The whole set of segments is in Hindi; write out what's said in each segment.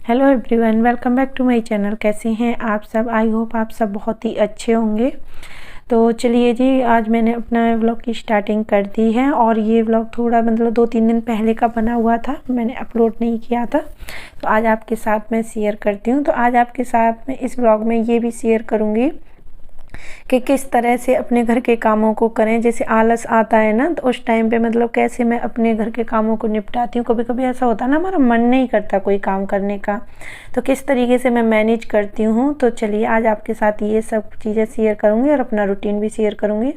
Hello everyone, welcome back to my channel. कैसे हैं आप सब? आई होप आप सब बहुत ही अच्छे होंगे। तो चलिए जी, आज मैंने अपना व्लॉग की स्टार्टिंग कर दी है और ये व्लॉग थोड़ा 2-3 दिन पहले का बना हुआ था, मैंने अपलोड नहीं किया था। तो आज आपके साथ मैं शेयर करती हूँ। तो आज आपके साथ मैं इस व्लॉग में ये भी शेयर करूँगी कि किस तरह से अपने घर के कामों को करें। जैसे आलस आता है ना, तो उस टाइम पे कैसे मैं अपने घर के कामों को निपटाती हूँ। कभी कभी ऐसा होता है ना, हमारा मन नहीं करता कोई काम करने का, तो किस तरीके से मैं मैनेज करती हूँ। तो चलिए आज आपके साथ ये सब चीज़ें शेयर करूँगी और अपना रूटीन भी शेयर करूँगी।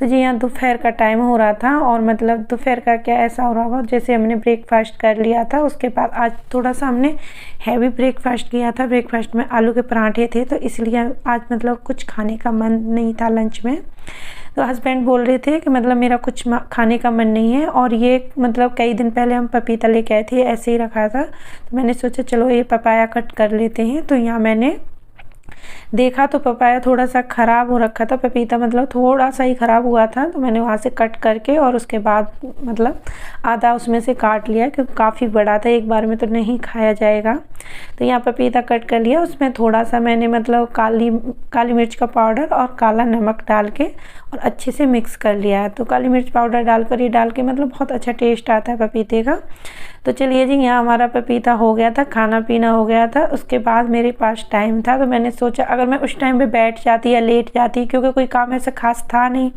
तो जी, यहाँ दोपहर का टाइम हो रहा था और दोपहर का क्या ऐसा हो रहा था, जैसे हमने ब्रेकफास्ट कर लिया था, उसके बाद आज थोड़ा सा हमने हैवी ब्रेकफास्ट किया था। ब्रेकफास्ट में आलू के पराठे थे, तो इसलिए आज कुछ खाने का मन नहीं था लंच में। तो हस्बैंड बोल रहे थे कि मेरा कुछ खाने का मन नहीं है। और ये कई दिन पहले हम पपीता लेके आए थे, ऐसे ही रखा था, तो मैंने सोचा चलो ये पपाया कट कर लेते हैं। तो यहाँ मैंने देखा तो पपाया थोड़ा सा ख़राब हो रखा था, पपीता थोड़ा सा ही ख़राब हुआ था। तो मैंने वहाँ से कट करके और उसके बाद आधा उसमें से काट लिया, क्योंकि काफ़ी बड़ा था, एक बार में तो नहीं खाया जाएगा। तो यहाँ पपीता कट कर लिया, उसमें थोड़ा सा मैंने काली मिर्च का पाउडर और काला नमक डाल के और अच्छे से मिक्स कर लिया है। तो काली मिर्च पाउडर डालकर ये डाल के बहुत अच्छा टेस्ट आता है पपीते का। तो चलिए जी, यहाँ हमारा पपीता हो गया था, खाना पीना हो गया था। उसके बाद मेरे पास टाइम था, तो मैंने सोचा अगर मैं उस टाइम पे बैठ जाती या लेट जाती, क्योंकि कोई काम ऐसा खास था नहीं,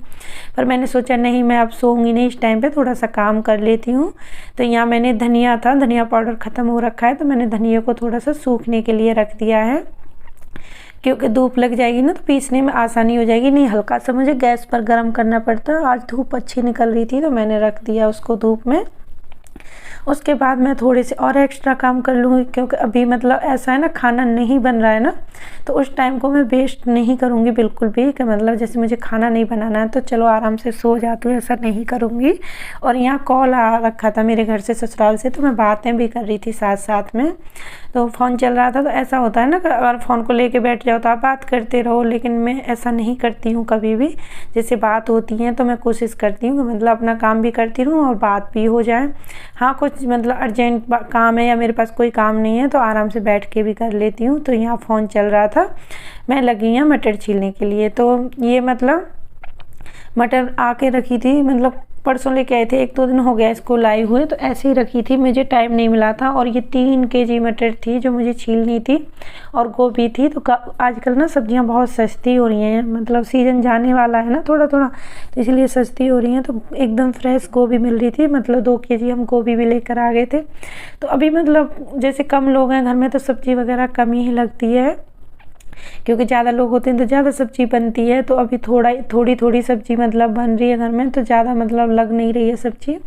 पर मैंने सोचा नहीं, मैं अब सोऊंगी नहीं, इस टाइम पे थोड़ा सा काम कर लेती हूँ। तो यहाँ मैंने धनिया पाउडर ख़त्म हो रखा है, तो मैंने धनिया को थोड़ा सा सूखने के लिए रख दिया है, क्योंकि धूप लग जाएगी ना तो पीसने में आसानी हो जाएगी। नहीं, हल्का सा मुझे गैस पर गर्म करना पड़ता है। आज धूप अच्छी निकल रही थी, तो मैंने रख दिया उसको धूप में। उसके बाद मैं थोड़े से और एक्स्ट्रा काम कर लूँगी, क्योंकि अभी ऐसा है ना, खाना नहीं बन रहा है ना, तो उस टाइम को मैं वेस्ट नहीं करूँगी बिल्कुल भी, कि जैसे मुझे खाना नहीं बनाना है तो चलो आराम से सो जाती हूँ, ऐसा नहीं करूँगी। और यहाँ कॉल आ रखा था मेरे घर से, ससुराल से, तो मैं बातें भी कर रही थी साथ साथ में। तो फ़ोन चल रहा था, तो ऐसा होता है ना, अगर फ़ोन को लेके बैठ जाओ तो आप बात करते रहो, लेकिन मैं ऐसा नहीं करती हूँ कभी भी। जैसे बात होती है तो मैं कोशिश करती हूँ कि अपना काम भी करती रहूँ और बात भी हो जाए। हाँ, कुछ अर्जेंट काम है या मेरे पास कोई काम नहीं है तो आराम से बैठ के भी कर लेती हूँ। तो यहाँ फ़ोन चल रहा था, मैं लगी हूँ मटर छीलने के लिए। तो ये मटर आके रखी थी, परसों लेके आए थे, 1-2 दिन हो गया इसको लाए हुए, तो ऐसे ही रखी थी, मुझे टाइम नहीं मिला था। और ये 3 केजी मटर थी जो मुझे छीलनी थी, और गोभी थी। तो आजकल ना सब्जियां बहुत सस्ती हो रही हैं, सीज़न जाने वाला है ना थोड़ा थोड़ा, तो इसलिए सस्ती हो रही हैं। तो एकदम फ्रेश गोभी मिल रही थी, 2 केजी हम गोभी भी लेकर आ गए थे। तो अभी जैसे कम लोग हैं घर में, तो सब्ज़ी वगैरह कम ही लगती है, क्योंकि ज़्यादा लोग होते हैं तो ज़्यादा सब्ज़ी बनती है। तो अभी थोड़ी सब्ज़ी बन रही है घर में, तो ज़्यादा लग नहीं रही है सब्ज़ी।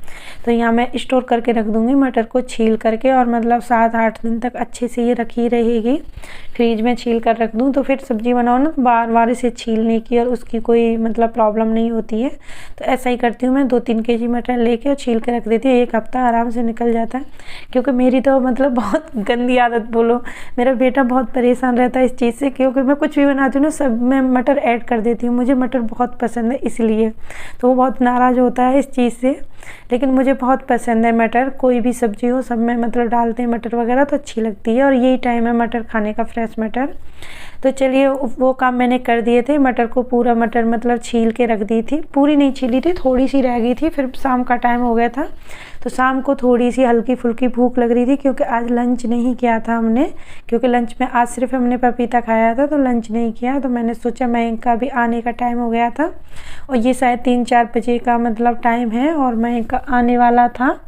तो यहाँ मैं स्टोर करके रख दूँगी मटर को छील करके, और 7-8 दिन तक अच्छे से ये रखी रहेगी, फ्रीज में छील कर रख दूँ। तो फिर सब्ज़ी बनाओ ना, बार बार इसे छीलने की और उसकी कोई प्रॉब्लम नहीं होती है। तो ऐसा ही करती हूँ मैं, 2-3 केजी मटर लेके और छील के रख देती हूँ, 1 हफ्ता आराम से निकल जाता है। क्योंकि मेरी तो बहुत गंदी आदत बोलो, मेरा बेटा बहुत परेशान रहता है इस चीज़ से, क्योंकि मैं कुछ भी बनाती हूँ ना, सब में मटर ऐड कर देती हूँ। मुझे मटर बहुत पसंद है, इसलिए तो वो बहुत नाराज़ होता है इस चीज़ से, लेकिन मुझे बहुत पसंद है मटर। कोई भी सब्ज़ी हो सब में डालते हैं मटर वगैरह, तो अच्छी लगती है। और यही टाइम है मटर खाने का, फ्रेश मटर। तो चलिए, वो काम मैंने कर दिए थे, मटर को पूरा मटर छील के रख दी थी, पूरी नहीं छीली थी, थोड़ी सी रह गई थी। फिर शाम का टाइम हो गया था, तो शाम को थोड़ी सी हल्की फुल्की भूख लग रही थी, क्योंकि आज लंच नहीं किया था हमने, क्योंकि लंच में आज सिर्फ हमने पपीता खाया था, तो लंच नहीं किया। तो मैंने सोचा, मैं का भी आने का टाइम हो गया था, और ये शायद 3-4 बजे का टाइम है, और मैं का आने वाला था।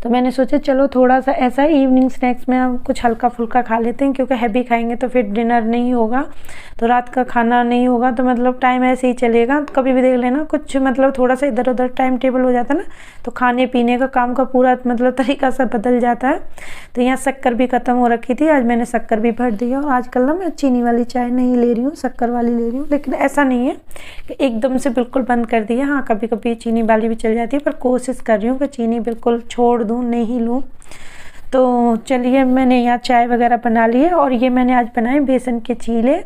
तो मैंने सोचा चलो थोड़ा सा ऐसा इवनिंग स्नैक्स में हम कुछ हल्का फुल्का खा लेते हैं, क्योंकि हैवी खाएंगे तो फिर डिनर नहीं होगा, तो रात का खाना नहीं होगा, तो टाइम ऐसे ही चलेगा। तो कभी भी देख लेना, कुछ थोड़ा सा इधर उधर टाइम टेबल हो जाता है ना, तो खाने पीने का काम का पूरा तरीका सा बदल जाता है। तो यहाँ शक्कर भी ख़त्म हो रखी थी, आज मैंने शक्कर भी भर दी है। और आजकल ना मैं चीनी वाली चाय नहीं ले रही हूँ, शक्कर वाली ले रही हूँ, लेकिन ऐसा नहीं है कि एकदम से बिल्कुल बंद कर दिया। हाँ, कभी कभी चीनी वाली भी चल जाती है, पर कोशिश कर रही हूँ कि चीनी बिल्कुल छोड़ दूँ, नहीं लूँ। तो चलिए, मैंने यहाँ चाय वगैरह बना ली है, और ये मैंने आज बनाए बेसन के चीले।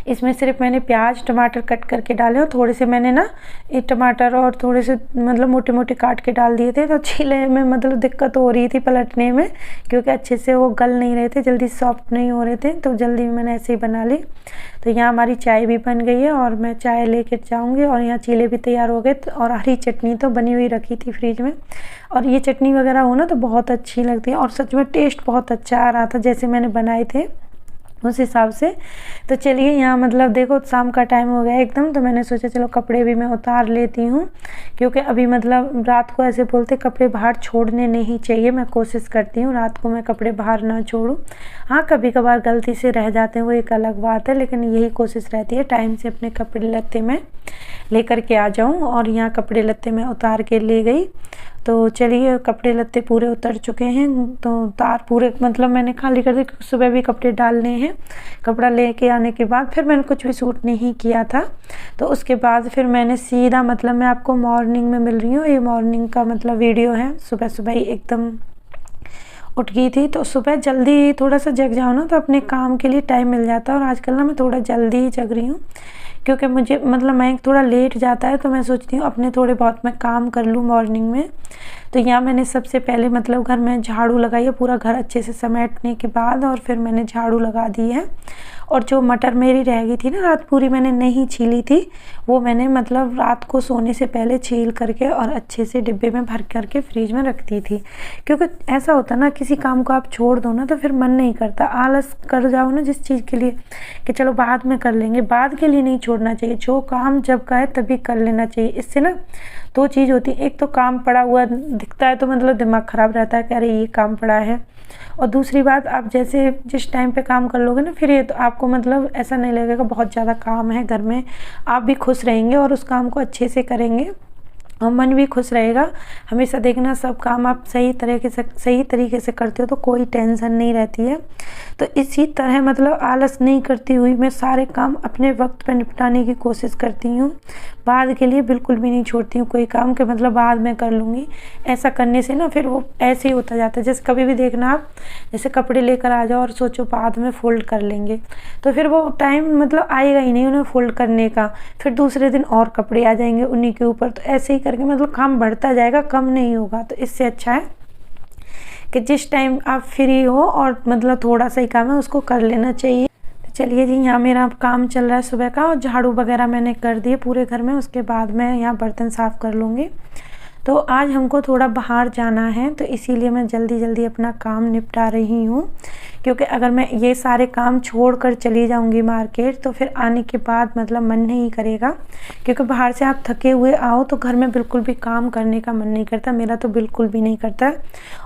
इसमें सिर्फ मैंने प्याज टमाटर कट करके डाले और थोड़े से मैंने ना ये टमाटर और थोड़े से मतलब मोटे मोटे काट के डाल दिए थे। तो छीले में मतलब दिक्कत हो रही थी पलटने में, क्योंकि अच्छे से वो गल नहीं रहे थे, जल्दी सॉफ्ट नहीं हो रहे थे, तो जल्दी में मैंने ऐसे ही बना ली। तो यहाँ हमारी चाय भी बन गई है और मैं चाय लेकर जाऊँगी। और यहाँ चीले भी तैयार हो गए और हरी चटनी तो बनी हुई रखी थी फ्रिज में। और ये चटनी वगैरह हो ना तो बहुत अच्छी लगती है और सच में टेस्ट बहुत अच्छा आ रहा था जैसे मैंने बनाए थे उस हिसाब से। तो चलिए यहाँ मतलब देखो शाम का टाइम हो गया एकदम, तो मैंने सोचा चलो कपड़े भी मैं उतार लेती हूँ, क्योंकि अभी मतलब रात को ऐसे बोलते कपड़े बाहर छोड़ने नहीं चाहिए। मैं कोशिश करती हूँ रात को मैं कपड़े बाहर ना छोड़ूँ। हाँ कभी कभार गलती से रह जाते हैं वो एक अलग बात है, लेकिन यही कोशिश रहती है टाइम से अपने कपड़े लत्ते में लेकर के आ जाऊँ। और यहाँ कपड़े लत्ते मैं उतार के ले गई। तो चलिए कपड़े लत्ते पूरे उतर चुके हैं, तो तार पूरे मतलब मैंने खाली कर दी, सुबह भी कपड़े डालने हैं। कपड़ा लेके आने के बाद फिर मैंने कुछ भी सूट नहीं किया था, तो उसके बाद फिर मैंने सीधा मतलब मैं आपको मॉर्निंग में मिल रही हूँ। ये मॉर्निंग का मतलब वीडियो है, सुबह सुबह ही एकदम उठ गई थी। तो सुबह जल्दी थोड़ा सा जग जाओ ना तो अपने काम के लिए टाइम मिल जाता है। और आजकल ना मैं थोड़ा जल्दी ही जग रही हूँ, क्योंकि मुझे मतलब मैं थोड़ा लेट जाता है, तो मैं सोचती हूँ अपने थोड़े बहुत मैं काम कर लूँ मॉर्निंग में। तो यहाँ मैंने सबसे पहले मतलब घर में झाड़ू लगाई है, पूरा घर अच्छे से समेटने के बाद और फिर मैंने झाड़ू लगा दी है। और जो मटर मेरी रह गई थी ना रात पूरी मैंने नहीं छीली थी, वो मैंने मतलब रात को सोने से पहले छील करके और अच्छे से डिब्बे में भर करके फ्रिज में रख दी थी। क्योंकि ऐसा होता ना किसी काम को आप छोड़ दो ना तो फिर मन नहीं करता, आलस कर जाओ ना जिस चीज़ के लिए कि चलो बाद में कर लेंगे, बाद के लिए नहीं छोड़ना चाहिए। जो काम जब का है तभी कर लेना चाहिए। इससे ना दो चीज़ होती है, एक तो काम पड़ा हुआ दिखता है तो मतलब दिमाग ख़राब रहता है कि अरे ये काम पड़ा है, और दूसरी बात आप जैसे जिस टाइम पे काम कर लोगे ना फिर ये तो आपको मतलब ऐसा नहीं लगेगा बहुत ज़्यादा काम है घर में, आप भी खुश रहेंगे और उस काम को अच्छे से करेंगे और मन भी खुश रहेगा। हमेशा देखना सब काम आप सही तरीके से करते हो तो कोई टेंशन नहीं रहती है। तो इसी तरह मतलब आलस नहीं करती हुई मैं सारे काम अपने वक्त पर निपटाने की कोशिश करती हूँ, बाद के लिए बिल्कुल भी नहीं छोड़ती हूँ कोई काम के मतलब बाद में कर लूँगी। ऐसा करने से ना फिर वो ऐसे ही होता जाता है। जैसे कभी भी देखना आप जैसे कपड़े लेकर आ जाओ और सोचो बाद में फ़ोल्ड कर लेंगे, तो फिर वो टाइम मतलब आएगा ही नहीं उन्हें फ़ोल्ड करने का, फिर दूसरे दिन और कपड़े आ जाएंगे उन्हीं के ऊपर। तो ऐसे ही करके मतलब काम बढ़ता जाएगा, कम नहीं होगा। तो इससे अच्छा है कि जिस टाइम आप फ्री हो और मतलब थोड़ा सा ही काम है उसको कर लेना चाहिए। तो चलिए जी यहाँ मेरा काम चल रहा है सुबह का, और झाड़ू वगैरह मैंने कर दिए पूरे घर में, उसके बाद मैं यहाँ बर्तन साफ़ कर लूँगी। तो आज हमको थोड़ा बाहर जाना है तो इसीलिए मैं जल्दी जल्दी अपना काम निपटा रही हूँ, क्योंकि अगर मैं ये सारे काम छोड़कर चली जाऊँगी मार्केट तो फिर आने के बाद मतलब मन नहीं करेगा, क्योंकि बाहर से आप थके हुए आओ तो घर में बिल्कुल भी काम करने का मन नहीं करता, मेरा तो बिल्कुल भी नहीं करता।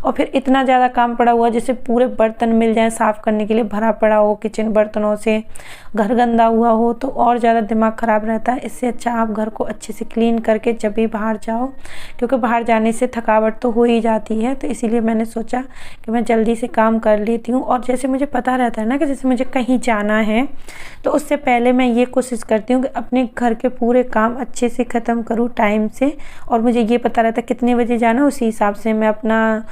और फिर इतना ज़्यादा काम पड़ा हुआ जैसे पूरे बर्तन मिल जाए साफ़ करने के लिए, भरा पड़ा हो किचन बर्तनों से, घर गंदा हुआ हो तो और ज़्यादा दिमाग ख़राब रहता है। इससे अच्छा आप घर को अच्छे से क्लीन करके जब भी बाहर जाओ, क्योंकि बाहर जाने से थकावट तो हो ही जाती है। तो इसीलिए मैंने सोचा कि मैं जल्दी से काम कर लेती हूँ। और जैसे मुझे पता रहता है ना कि जैसे मुझे कहीं जाना है तो उससे पहले मैं ये कोशिश करती हूँ कि अपने घर के पूरे काम अच्छे से ख़त्म करूँ टाइम से। और मुझे ये पता रहता है कितने बजे जाना, उसी हिसाब से मैं अपना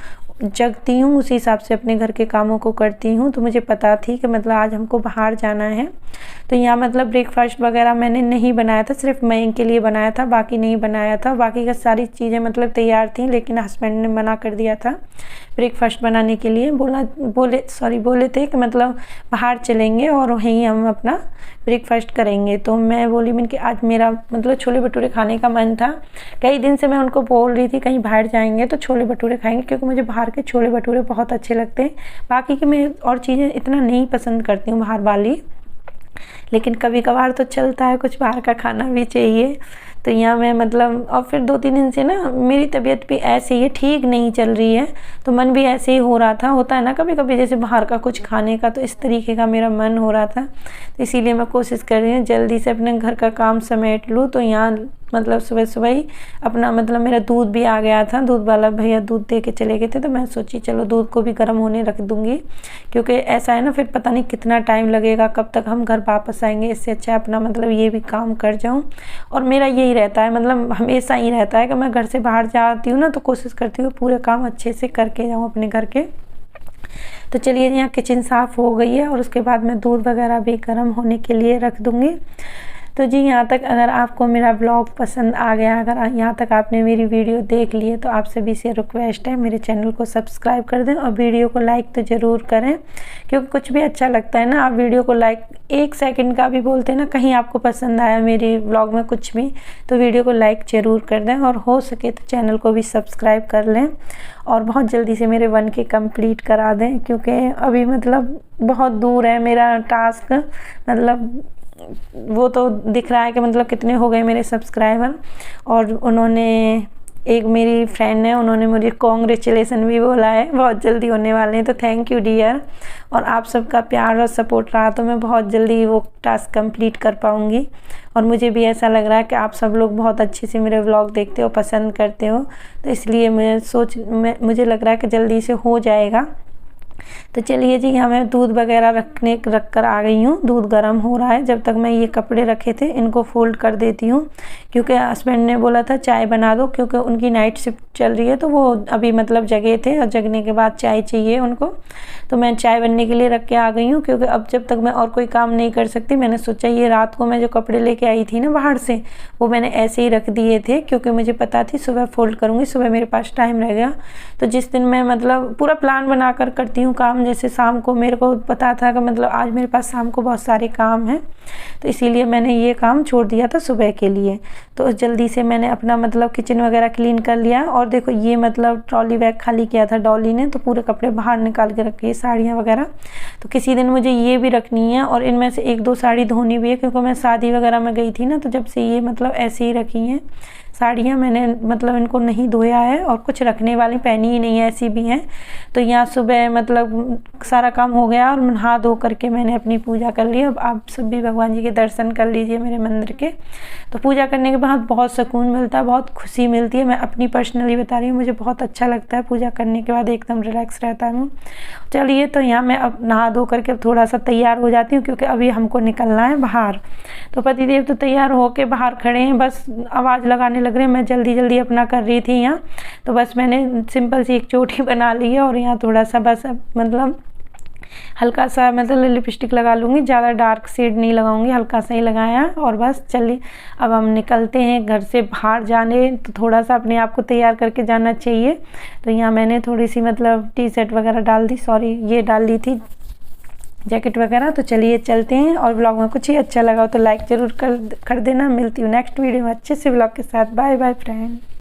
जगती हूँ, उसी हिसाब से अपने घर के कामों को करती हूँ। तो मुझे पता थी कि मतलब आज हमको बाहर जाना है। तो यहाँ मतलब ब्रेकफास्ट वगैरह मैंने नहीं बनाया था, सिर्फ मैं के लिए बनाया था, बाकी नहीं बनाया था। बाकी का सारी चीज़ें मतलब तैयार थी, लेकिन हस्बैंड ने मना कर दिया था ब्रेकफास्ट बनाने के लिए। बोले थे कि मतलब बाहर चलेंगे और वहीं हम अपना ब्रेकफास्ट करेंगे। तो मैं बोली मैंने कि आज मेरा मतलब छोले भटूरे खाने का मन था, कई दिन से मैं उनको बोल रही थी कहीं बाहर जाएंगे तो छोले भटूरे खाएंगे, क्योंकि मुझे बाहर के छोले भटूरे बहुत अच्छे लगते हैं। बाकी की मैं और चीज़ें इतना नहीं पसंद करती हूँ बाहर वाली, लेकिन कभी कभार तो चलता है, कुछ बाहर का खाना भी चाहिए। तो यहाँ मैं मतलब और फिर 2-3 दिन से ना मेरी तबीयत भी ऐसे ही है, ठीक नहीं चल रही है, तो मन भी ऐसे ही हो रहा था। होता है ना कभी कभी जैसे बाहर का कुछ खाने का, तो इस तरीके का मेरा मन हो रहा था। तो इसीलिए मैं कोशिश कर रही हूँ जल्दी से अपने घर का काम समेट लूँ। तो यहाँ मतलब सुबह सुबह ही अपना मतलब मेरा दूध भी आ गया था, दूध वाला भैया दूध दे के चले गए थे। तो मैं सोची चलो दूध को भी गर्म होने रख दूँगी, क्योंकि ऐसा है ना फिर पता नहीं कितना टाइम लगेगा, कब तक हम घर वापस आएंगे। इससे अच्छा अपना मतलब ये भी काम कर जाऊँ। और मेरा यही रहता है, मतलब हमेशा ही रहता है कि मैं घर से बाहर जाती हूँ ना तो कोशिश करती हूँ पूरे काम अच्छे से करके जाऊँ अपने घर के। तो चलिए यहाँ किचन साफ़ हो गई है और उसके बाद मैं दूध वगैरह भी गर्म होने के लिए रख दूँगी। तो जी यहाँ तक अगर आपको मेरा ब्लॉग पसंद आ गया, अगर यहाँ तक आपने मेरी वीडियो देख ली है, तो आप सभी से रिक्वेस्ट है मेरे चैनल को सब्सक्राइब कर दें और वीडियो को लाइक तो ज़रूर करें, क्योंकि कुछ भी अच्छा लगता है ना, आप वीडियो को लाइक 1 सेकंड का भी बोलते हैं ना, कहीं आपको पसंद आया मेरे ब्लॉग में कुछ भी, तो वीडियो को लाइक ज़रूर कर दें और हो सके तो चैनल को भी सब्सक्राइब कर लें और बहुत जल्दी से मेरे 1K कंप्लीट करा दें, क्योंकि अभी मतलब बहुत दूर है मेरा टास्क। मतलब वो तो दिख रहा है कि मतलब कितने हो गए मेरे सब्सक्राइबर, और उन्होंने एक मेरी फ्रेंड है, उन्होंने मुझे कॉन्ग्रेचुलेसन भी बोला है, बहुत जल्दी होने वाले हैं। तो थैंक यू डियर, और आप सबका प्यार और सपोर्ट रहा तो मैं बहुत जल्दी वो टास्क कंप्लीट कर पाऊँगी। और मुझे भी ऐसा लग रहा है कि आप सब लोग बहुत अच्छे से मेरे व्लॉग देखते हो, पसंद करते हो, तो इसलिए मुझे लग रहा है कि जल्दी से हो जाएगा। तो चलिए जी, यहाँ मैं दूध वगैरह रख कर आ गई हूँ। दूध गर्म हो रहा है, जब तक मैं ये कपड़े रखे थे इनको फोल्ड कर देती हूँ, क्योंकि हस्बैंड ने बोला था चाय बना दो, क्योंकि उनकी नाइट शिफ्ट चल रही है, तो वो अभी मतलब जगे थे और जगने के बाद चाय चाहिए उनको। तो मैं चाय बनने के लिए रख के आ गई हूँ, क्योंकि अब जब तक मैं और कोई काम नहीं कर सकती, मैंने सोचा ये रात को मैं जो कपड़े लेके आई थी ना बाहर से, वो मैंने ऐसे ही रख दिए थे, क्योंकि मुझे पता थी सुबह फोल्ड करूँगी, सुबह मेरे पास टाइम रहेगा। तो जिस दिन मैं मतलब पूरा प्लान बना कर करती हूँ काम, जैसे शाम को मेरे को पता था कि मतलब आज मेरे पास शाम को बहुत सारे काम हैं, तो इसीलिए मैंने ये काम छोड़ दिया था सुबह के लिए। तो जल्दी से मैंने अपना मतलब किचन वगैरह क्लीन कर लिया। और देखो ये मतलब ट्रॉली बैग खाली किया था डॉली ने, तो पूरे कपड़े बाहर निकाल के रखे, साड़ियाँ वगैरह। तो किसी दिन मुझे ये भी रखनी है, और इनमें से 1-2 साड़ी धोनी भी है, क्योंकि मैं शादी वगैरह में गई थी ना, तो जब से ये मतलब ऐसे ही रखी हैं साड़ियाँ, मैंने मतलब इनको नहीं धोया है, और कुछ रखने वाली पहनी ही नहीं है, ऐसी भी हैं। तो यहाँ सुबह मतलब सारा काम हो गया और नहा धो करके मैंने अपनी पूजा कर ली। अब आप सब भी भगवान जी के दर्शन कर लीजिए मेरे मंदिर के। तो पूजा करने के बाद बहुत सुकून मिलता है, बहुत खुशी मिलती है। मैं अपनी पर्सनली बता रही हूँ, मुझे बहुत अच्छा लगता है पूजा करने के बाद, एकदम रिलैक्स रहता हूँ। चलिए, तो यहाँ मैं अब नहा धो करके थोड़ा सा तैयार हो जाती हूँ, क्योंकि अभी हमको निकलना है बाहर। तो पतिदेव तो तैयार होके बाहर खड़े हैं, बस आवाज़ लगाने लग रहे हैं। मैं जल्दी जल्दी अपना कर रही थी यहाँ, तो बस मैंने सिंपल सी एक चोटी बना ली है, और यहाँ थोड़ा सा बस मतलब हल्का सा मतलब लिपस्टिक लगा लूँगी, ज़्यादा डार्क शेड नहीं लगाऊंगी, हल्का सा ही लगाया। और बस चलिए अब हम निकलते हैं घर से बाहर जाने, तो थोड़ा सा अपने आप को तैयार करके जाना चाहिए। तो यहाँ मैंने थोड़ी सी मतलब टी-शर्ट वगैरह डाल दी, सॉरी ये डाल ली थी जैकेट वगैरह। तो चलिए चलते हैं, और ब्लॉग में कुछ ही अच्छा लगा हो तो लाइक ज़रूर कर देना। मिलती हूँ नेक्स्ट वीडियो में अच्छे से ब्लॉग के साथ। Bye bye friend.